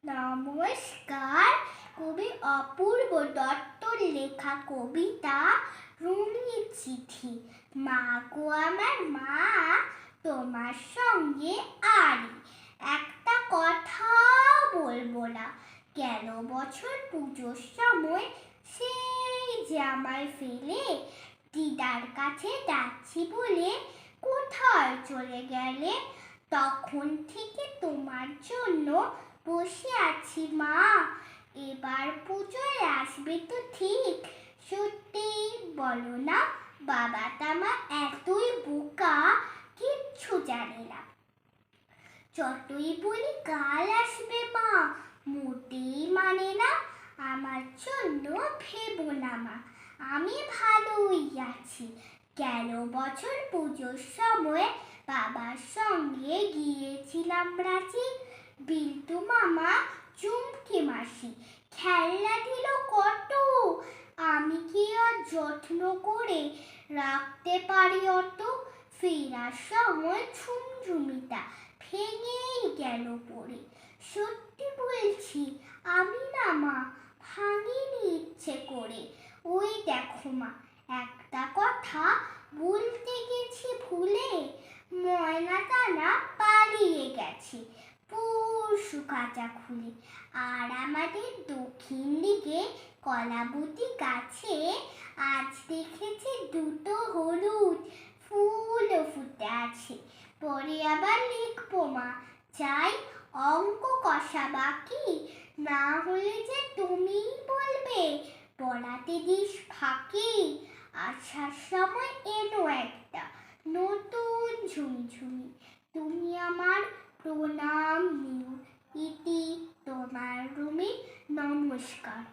নমস্কার। কবি অপূর্ব দত্তর লেখা কবিতা রুমির চিঠি। মা গো আমার মা, তোমার সঙ্গে আরি একটা কথা বলবো না। গেল বছর পুজোর সময় সেই যে আমায় ফেলে দিদার কাছে যাচ্ছি বলে কোথায় চলে গেলে। তখন থেকে তোমার জন্য বসে আছি মা। এবার পুজোয় আসবে তো ঠিক, সত্যি বলো না। বাবা তামা এতই বোকা, কিচ্ছু জানে না। যতই বলি কাল আসবে মা, মোটেই মানে না। আমার জন্য ভেবো না মা, আমি ভালোই আছি। গেল বছর পুজোর সময় বাবার সঙ্গে গিয়েছিলাম রাঁচি। বিল্টু মামা, চুমকি মাসি খেলনা দিল কত, আমি কি আর যত্ন করে রাখতে পারি অত। ফেরার সময় ঝুমঝুমিটা ভেঙেই গেল পড়ে। সত্যি বলছি আমি না মা, ভাঙিনি ইচ্ছে করে। ওই দেখো মা, একটা কথা বলতে গেছি ভুলে, ময়নাদানা পালিয়ে গেছে পরশু কাঁচা খুলে। আর আমাদের দক্ষিণ দিকে কলাবতী গাছে আজ দেখেছি দুটো হলুদ ফুলও ফুটে আছে। পরে আবার লিখবো মা, চাই অঙ্ক কষা বাকি, না হলে যে তুমিই বলবে পড়াতে দিস ফাঁকি। আসার সময় এনো একটা নতুন ঝুমঝুমি, তুমি আমার প্রণাম নিও। ইতি তোমার রুমি। নমস্কার।